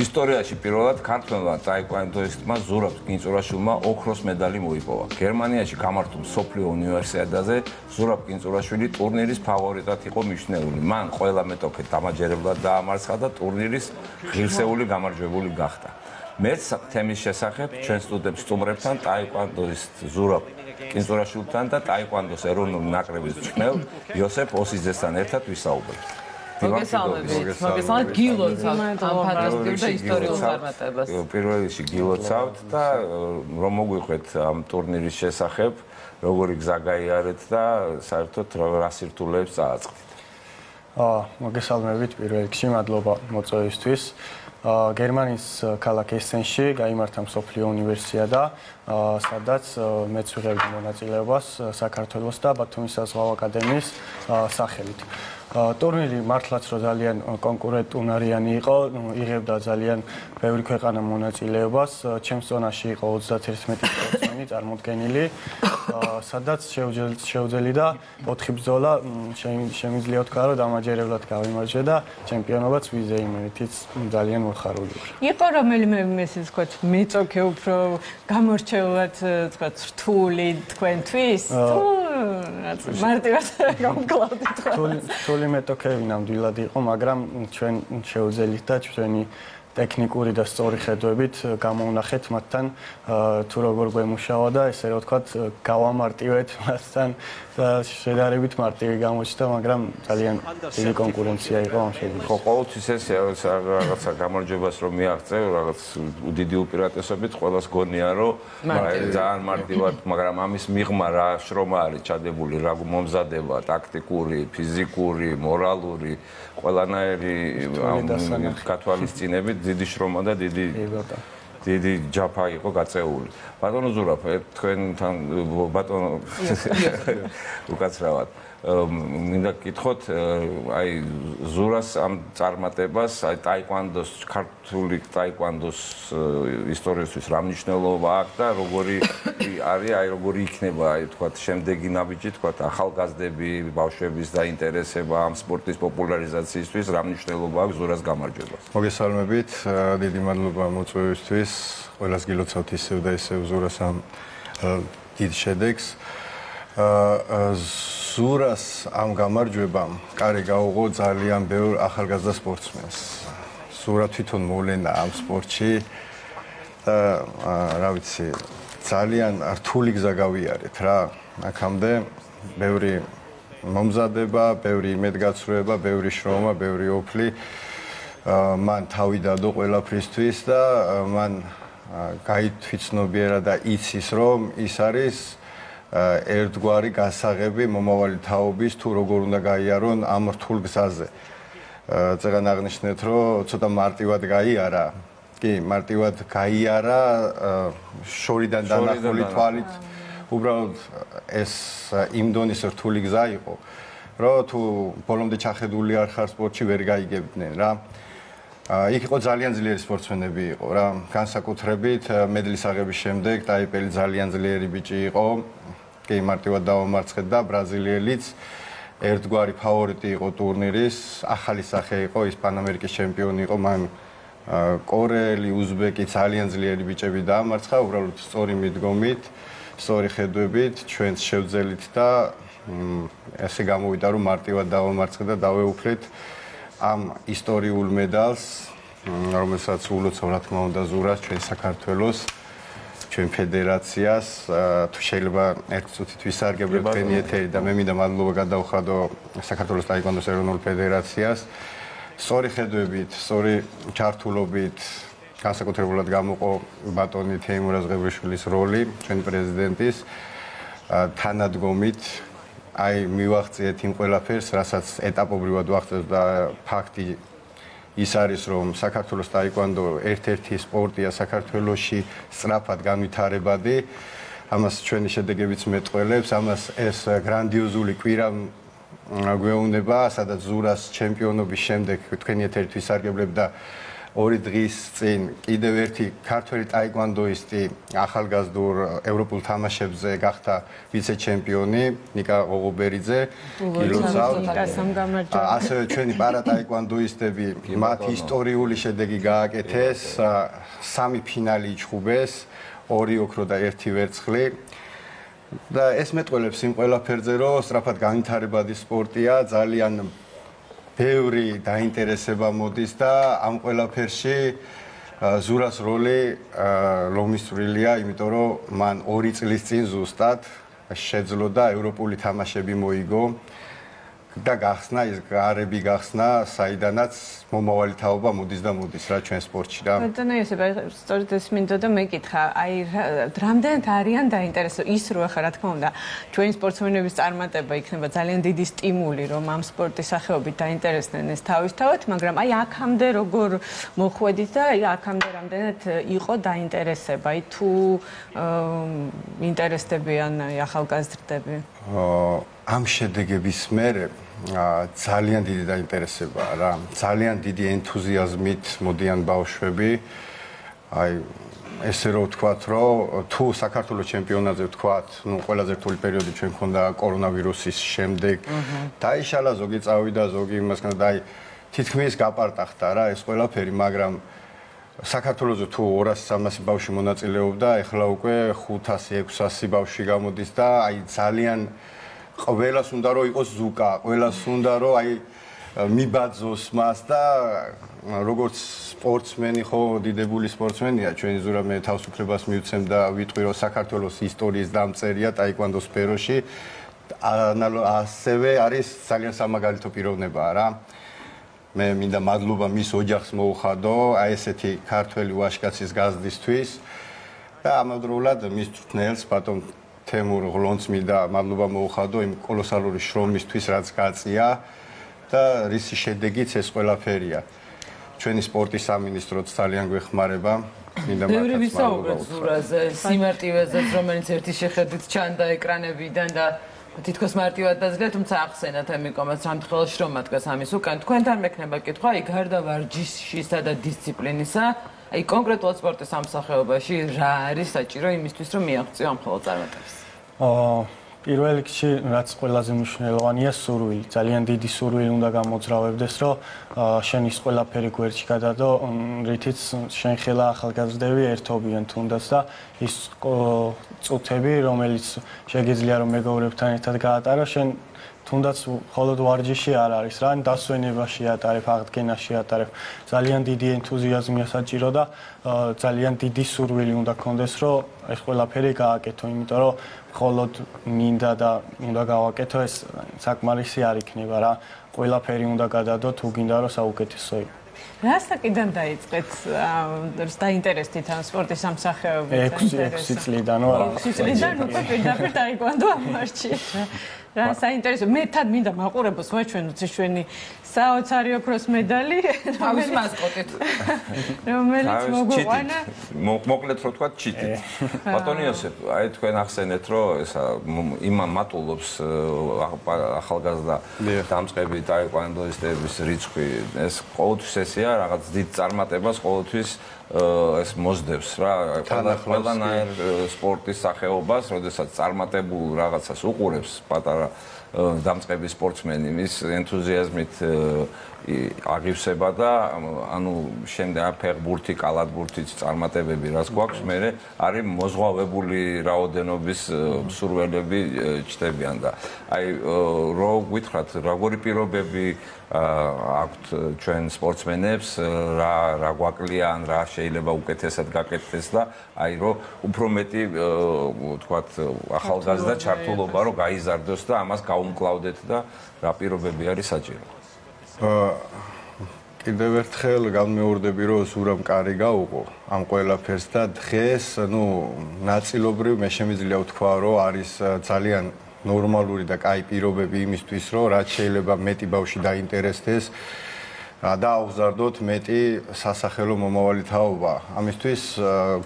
ისტორიაში პირველად ქართველმა ტაიკვანდოისტმა ზურაბ კინწურაშვილმა ოქროს медаლი მოიპოვა. გერმანიაში გამართულ მსოფლიო უნივერსიადაზე ზურაბ კინწურაშვილი ტურნირის ფავორიტად იყო მიჩნეული. მან ყველა მეტოქე დამაჯერებლად დაამარცხა და ტურნირის ღირსეული გამარჯვებული გახდა. მეც თემის შესახებ ჩვენ სტუდენტ სტუმრებთან ტაიკვანდოისტ ზურაბ კინწურაშვილთან და ტაიკვანდოს ეროვნული ნაკრების მწვრთნელ იოსებ ოსიძესთან ერთად ვისაუბრებთ. მოგესალმებით, გილოცავთ ამ ფანტასტიკურ და ისტორიულ წარმატებას. პირველ რიგში გილოცავთ და რომ მოგვიყვეთ ამ ტურნირის შესახებ, როგორი გზა გაიარეთ და საერთოდ რა სირთულეებს წააწყდით. მოგესალმებით, პირველ რიგში მადლობა მოწვევისთვის. გერმანიის ქალაქ ესენში გაიმართა მსოფლიო უნივერსიადა, სადაც მეც ვიღებდი მონაწილეობას საქართველოს და ბათუმის საზღვაო აკადემიის სახელით. ტურნირი მართლაც რომ ძალიან კონკურენტუნარიანი იყო, იღებდა ძალიან ბევრი ქვეყანა მონაწილეობას. ჩემს ზონაში იყო 31 სპორტსმენი წარმოდგენილი, სადაც შეუძლია და 4 ბრძოლა შემიძლია თქვა, რომ დამაჯერებლად გავიმარჯვე და ჩემპიონობაც ვიზეიმებით, ძალიან მოხარული ვარ. იყო რომელიმე მესის თქვა მეწოქე უფრო გამორჩეულად თქვა რთული თქვენთვის? მარტივად გავკლავდით თქვა. რთული მეტოქეები ნამდვილად იყო, მაგრამ ჩვენ შეუძლიათ და ჩვენი ტექნიკური და სწორი ხედვებით გამოვნახეთ მათთან თუ როგორ გვემუშავა და ესე რომ ვთქვათ გავამარტივეთ მასთან და შედარებით მარტივი გამოჩნდა, მაგრამ ძალიან დიდი კონკურენცია იყო ამ შედეგში. ხო, ყოველთვის ეს რაღაცა გამარჯვებას რომ მიაღწევ, რაღაც დიდი უპირატესობით ყველას გონია, რომ ძალიან მარტივად, მაგრამ ამის მიღმა რა შრომა არის ჩადებული, რა მომზადება, ტაქტიკური, ფიზიკური, მორალური, ყველანაირი გათვალისწინებით დიდი შრომა და დიდი ჯაფა იყო გაწეული. ბატონო ზურაბ, თქვენთან ბატონო უკაცრავად. მინდა გკითხოთ, აი ზურას ამ წარმატებას, აი ტაიკვანდოს, ქართული ტაიკვანდოს ისტორიისთვის რა მნიშვნელობა აქვს და როგორი არის, აი როგორი იქნება, აი თქვათ შემდეგი ნაბიჯი, თქვათ ახალგაზრდები, ბავშვების დაინტერესება ამ სპორტის პოპულარიზაციისთვის რა მნიშვნელობა აქვს ზურას გამარჯვებას. მოგესალმებით, დიდი მადლობა მოწვევისთვის. ყველას გილოცავთ ისევ და ისევ ზურას ამ დიდ შედეგს. ზურას ამ გამარჯვებამ კარი გაუღო ძალიან ბევრ ახალგაზრდა სპორტსმენს. ზურა თვითონ მოვლენა ამ სპორტში და რა ვიცი, ძალიან რთული გზა გავიარეთ რა. აქამდე ბევრი მომზადება, ბევრი იმედგაცრუება, ბევრი შრომა, ბევრი ოფლი მან თავი დადო ყველაფრისთვის და მან გაითვითცნობიერა და იცის, რომ ის არის ერთგვარი გასაღები მომავალი თაობის თუ როგორ უნდა გაიარონ ამ რთულ გზაზე. წეგან აღნიშნეთ, რომ ცოტა მარტივად გაიარა. კი, მარტივად გაიარა შორიდან დანახული თვალით. უბრალოდ ეს იმ დონის რთული გზა იყო, რომ თუ ბოლომდე ჩახედული არ ხარ სპორტში ვერ გაიგებდნენ რა. იქ იყო ძალიან ძლიერი სპორტსმენები იყო რა. განსაკუთრებით მედლის აღების შემდეგ ტაიპელი ძალიან ძლიერი ბიჭი იყო. კი, მარტივად დავამარცხეთ და ბრაზილიელიც ერთგვარი ფავორიტი იყო ტურნირის, ახალი სახე იყო, ის პანამერიკის ჩემპიონი იყო, მან კორეელი, უზბეკი ძალიან ძლიერი ბიჭები დაამარცხა, უბრალოდ სწორი მიდგომით, სწორი ხედვებით, ჩვენს შევძელით და ესე გამოვიდა, რომ მარტივად დავამარცხეთ და დავეუფლეთ ამ ისტორიულ медаლს, რომელსაც ულოცავ რა თქმა უნდა ზურას, ჩვენ საქართველოს ჩვენ ფედერაციას, თუ შეიძლება ერთ წუთით ვისარგებლებ თქვენი ეთერი და მე მინდა მადლობა გადავხადო საქართველოს ტაიკვანდოს ეროვნულ ფედერაციას. სწორი ხედვებით, სწორი ჩართულობით განსაკუთრებულად გამოყო ბატონი თეიმურ აზღებრიშვილის როლი, ჩვენი პრეზიდენტის თანადგომით აი მივახციეთ იმ ყველაფერს, რასაც ეტაპობრივად ვახცევთ და ფაქტი ის არის, რომ საქართველოს ტაიკვანდო ერთ-ერთი სპორტია საქართველოში სწრაფად განვითარებადი. ამას ჩვენი შედეგებიც მეტყველებს, ამას ეს გრანდიოზული კვირა გვეუბნება, სადაც ზურას ჩემპიონობის შემდეგ თქვენი ეთერით ვისარგებლებ და 2 დღის წინ კიდევ ერთი ქართველი ტაიკვანდოისტი ახალგაზრდულ ევროპულ თამაშებზე გახდა ვიცე-ჩემპიონი ნიკა ღოღობერიძე კილოცავ. ასევე ჩვენი პარატაიკვანდოისტები მათ ისტორიული შედეგი გააკეთეს, 3 ფინალი იჩხუბეს, 2 ოქრო და 1 ვერცხლი. და ეს მეტყველებს იმ ყველაფერზე, რომ სწრაფად განვითარებადი სპორტია, ძალიან ბევრი დაინტერესება მოდის და ამ ყველაფერში ზურას როლი ლომისწვრილია, იმიტომ რომ მან 2 წლის წინ ზუსტად შეძლო და ევროპული თამაშები მოიგო და გახსნა ის გარები გახსნა, საიდანაც მომავალი თაობა მოდის და მოდის რა ჩვენ სპორტში რა. ბატონო იოსებ, სწორედ ეს მინდოდა და მეკითხა, აი რამდენად არიან დაინტერესებული ის რო ახლა რა თქმა უნდა, ჩვენი სპორტსმენების წარმატება იქნება ძალიან დიდი სტიმული, რომ ამ სპორტის სახეობით დაინტერესდნენ ეს თავისთავად, მაგრამ აი აქამდე როგორ მოხვედით და აი აქამდე რამდენად იყო დაინტერესება, აი თუ ინტერესდებიან ახალგაზრდები? ამ შედეგების მერე ძალიან დიდი დაინტერესებაა რა. ძალიან დიდი ენთუზიაზმით მოდიან ბავშვები. აი ესე რომ ვთქვათ, რომ თუ საქართველოს ჩემპიონატზე ვთქვათ, ну ყველაზე რთული პერიოდი ჩვენ მქონდა კორონავირუსის შემდეგ. დაიშალა ზოგი წავიდა, ზოგი იმასგან და აი თითქმის გაპარტახდა რა ეს ყველაფერი, მაგრამ საქართველოსზე თუ 200-300 ბავშვი მონაწილეობდა, ეხლა უკვე 500-600 ბავშვი გამოდის და აი ძალიან ყველას უნდა რომ იყოს ზუკა, ყველას უნდა რომ აი მიბაძოს მას და როგორც სპორტსმენი ხო დიდებული სპორტსმენია, ჩვენი ზურა მე თავისუფლებას მივცემ და ვიტყვი რომ საქართველოს ისტორიის დამწერია ტაიკვანდოს სფეროში, ასევე არის ძალიან სამაგალითო პიროვნებაა რა. მე მინდა მადლობა მის ოჯახს მოუხადო, აი ესეთი ქართველი ვაჟკაცის გაზრდისთვის და ამავდროულად მის წვრთნელს ბატონ თემურ ღლონს მინდა მადლობა მოუხადო იმ კოლოსალური შრომისთვის, რაც გაწია და რისი შედეგიც ეს ყველაფერია. ჩვენი სპორტის სამინისტროც ძალიან გვეხმარება. მინდა ბევრი ვისაუბრეთ ზურაზე, სიმარტივეზეც, რომელიც ერთი შეხედვით ჩანდა ეკრანებიდან და თითქოს მარტივად დაძგა, თუმცა ახსენათ ამიკომაც სამთხილ შრომა დგას ამის უკან. თქვენთან მექნება კითხვა, აი გარდა ვარჯიშისა და დისციპლინისა, აი კონკრეტულად სპორტის სამსახეობაში რა არის საჭირო იმისთვის, რომ მიაღწიო ამ ხოლმე წარმატებას? პირველ რიგში, რაც ყველაზე მნიშვნელოვანია, სურვილი. ძალიან დიდი სურვილი უნდა გამოძრავებდეს, რომ შენ ის ყველაფერი გვერდში გადადო, რითიც შენ ხელა ახალგაზრდები ერთობიან თუნდაც და ის წუთები, რომელიც შეგიძლია რომ მეგობრებთან ერთად გაატარო, შენ თუნდაც მხოლოდ ვარჯიში არ არის რა, დასვენებაში ატარებ, აღდგენაში ატარებ. ძალიან დიდი ენთუზიაზმია საჭირო და ძალიან დიდი სურვილი უნდა გქონდეს, რომ ეს ყველაფერი გააკეთო, იმიტომ რომ მხოლოდ მინდა და უნდა გავაკეთო, ეს საკმარისი არ იქნება რა. ყველაფერი უნდა გადადო, თუ გინდა რომ საუკეთესო იყოს. რასაკიდან დაიწყეთ დაინტერესდით ამ სპორტის სამსახეობით? 6 წლიდან ვარ. 6 წლიდან უკვე პირდაპირ დაიკვანდო ამ მარშში. რა საინტერესო, მე თან მინდა მაყურებოს ვაჩვენოთ ჩვენი საოცარი ოქროს медали, თავის მასკოტით. რომელიც მოგვიყვანა. მოკლედ რო თქვა ჩიტით. ბატონო იოსებ, აი თქვენ ახსენეთ, რომ ესა იმან მატულობს ახალგაზრდა დამწყები ტაიკვანდოისტების რიცხვი, ეს ყოველთვის ესეა, რაღაც დიდ წარმატებას ყოველთვის ეს მოსდევს რა, ყველანაირ სპორტის სახეობას, როდესაც წარმატებულ რაღაცას უყურებს პატარა დამწყები სპორტსმენი, მის ენთუზიაზმით აღივსება და ანუ შემდეგ ფეხბურთი, კალათბურთიც წარმატებები რაც გვაქვს, მე არის მოზღვავებული რაოდენობის მსურველები ჩდებიან და აი რო გითხრათ, როგორი პირობები აქვთ ჩვენ სპორტსმენებს, რა გვაკლიან, რა შეიძლება უკეთესად გაკეთდეს და აი რომ უფრო მეტი ვთქვათ ახალგაზრდა ჩართულობა რომ გაიზარდოს და ამას გაუმკლავდეთ და რა პირობები არის საჭირო. კიდევ ერთხელ განმეორდები რომ ზურამ კარი გაუყო ამ ყველაფერს და დღეს ნაწილობრივ მე შემიძლია ვთქვა რომ არის ძალიან ნორმალური და კაი პირობები იმისთვის რომ რაც შეიძლება მეტი ბავშვი დაინტერესდეს და აღზარდოთ მეტი სასახელო მომავალი თაობა. ამისთვის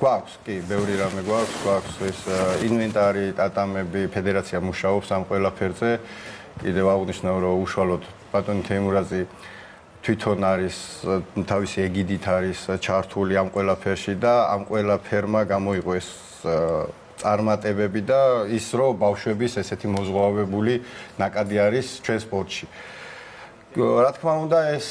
გვაქვს კი ბევრი რამე გვაქვს ეს ინვენტარი, ტატამები, ფედერაცია მუშაობს ამ ყველაფერზე. კიდევ აღნიშნავ რომ უშუალოდ ბატონი თეიმურაზი თვითონ არის თავისი ეგიდით არის ჩართული ამ ყველაფერში და ამ ყველაფერმა გამოიღო ეს წარმატებები და ის რომ ბავშვების ესეთი მოზღვავებული ნაკადი არის ჩვენ სპორტში. რა თქმა უნდა ეს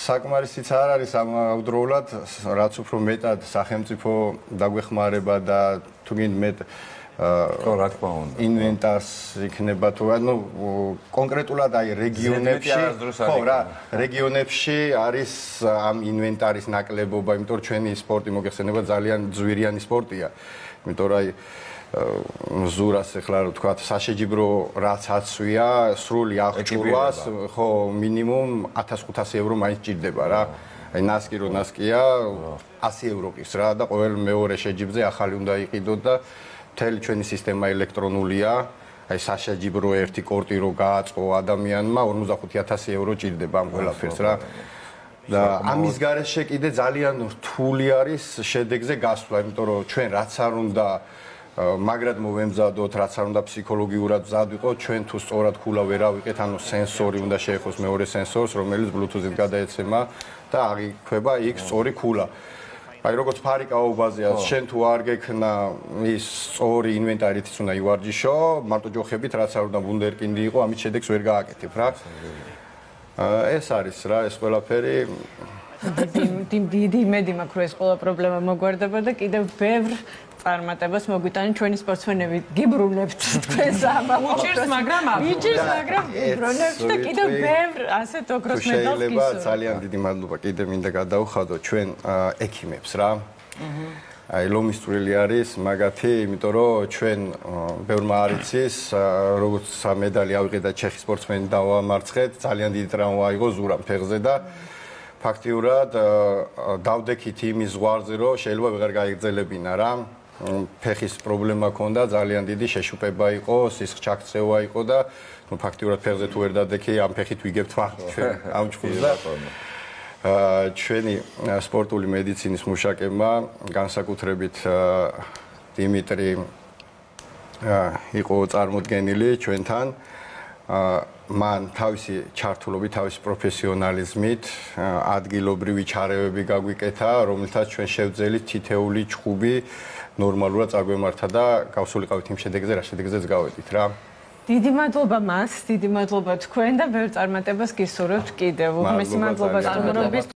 საკმარისიც არ არის ამავდროულად რაც უფრო მეტად სახელმწიფო დაგვეხმარება და თუ გინდ მეტ ხო რა თქმა უნდა ინვენტარს იქნება თუ ანუ კონკრეტულად აი რეგიონებში ხო რა რეგიონებში არის ამ ინვენტარის ნაკლებობა იმიტომ რომ ჩვენი სპორტი მოგეხსენება ძალიან ძვირიანი სპორტია იმიტომ რომ აი ზურას ეხლა რა თქვა საშეჯიბრო რაც აცვია სრული აღჭურვას ხო მინიმუმ 1500 ევრო მაინც ჭირდება რა აი ნასკი რო ნასკია 100 ევრო ყის რა და ყოველ მეორე შეჯიბზე ახალი უნდა იყიდოთ და მთელი ჩვენი სისტემა ელექტრონულია აი საშეჯიბრო ერთი კორტი რო გააწყო ადამიანმა 45000 ევრო ჭირდება ამ ყველაფერს რა და ამის გარეშე კიდე ძალიან რთული არის შედეგზე გასვლა იმიტომ რომ ჩვენ რაც არ უნდა მაგრად მოვემზადოთ, რაც არ უნდა ფსიქოლოგიურად მზად ვიყოთ, ჩვენ თუ სწორად ქულა ვერ ავიყეთ, ანუ სენსორი უნდა შეეხოს მეორე სენსორს, რომელიც Bluetooth-ით გადაეცემა და აღიქვება იქ სწორი ქულა. აი როგორც ფარიკაობაზეა, შენ თუ არ გექნა ის სწორი ინვენტარით ის უნდა ივარჯიშო, მარტო ჯოხებით რაც არ უნდა ვუნდერკინდი იყო, ამით შედეგს ვერ გააკეთებ რა. ეს არის რა, ეს ყველაფერი დიდი იმედი მაქვს რომ ეს ყველა პრობლემა მოგვარდება და კიდევ ბევრ წარმატებას მოგვიტანენ ჩვენი სპორტსმენები გიბრუნებთ თქვენს ამაყობს მაგრამ გიბრუნებთ და კიდევ ბევრ ასეთ ოქროს მედალს გისურვებთ შეიძლება ძალიან დიდი მადლობა კიდე მინდა გადავხადო ჩვენ ექიმებს რა აი ლომის წვრილი არის მაგათი იმიტომ რომ ჩვენ ბევრმა არ იცის როგორც მედალი ავიღეთ და ჩეხი სპორტსმენი დავამარცხეთ ძალიან დიდი ტრავმა აიღო ზურამ ფეხზე და ფაქტიურად დავდექით იმის ზღვარზე რომ შეიძლება ვეღარ გაიგრძელებინა რა ფეხის პრობლემა ქონდა ძალიან დიდი შეშუპება იყო სისხლჩაქცევა იყო და ფაქტიურად ფეხზე თუ ვერ დადექი ამ ფეხით ვიგებთ ჩვენ ამ ჭკუს და ჩვენი სპორტული მედიცინის მუშაკებმა განსაკუთრებით დიმიტრი იყო წარმოდგენილი ჩვენთან მან თავისი ჩართულობით, თავისი პროფესიონალიზმით ადგილობრივი ჩარევები გაგვიკეთა, რომელთაც ჩვენ შევძელით თითეული ჭუბი ნორმალურად წაგვემართა და გავსულიყავით იმ შედეგზე, რა შედეგზეც გავედით რა. დიდი მადლობა მას, დიდი მადლობა თქვენ და ბევრ წარმატებას გისურვებთ კიდევ. უღმესი მადლობა სტუმრობის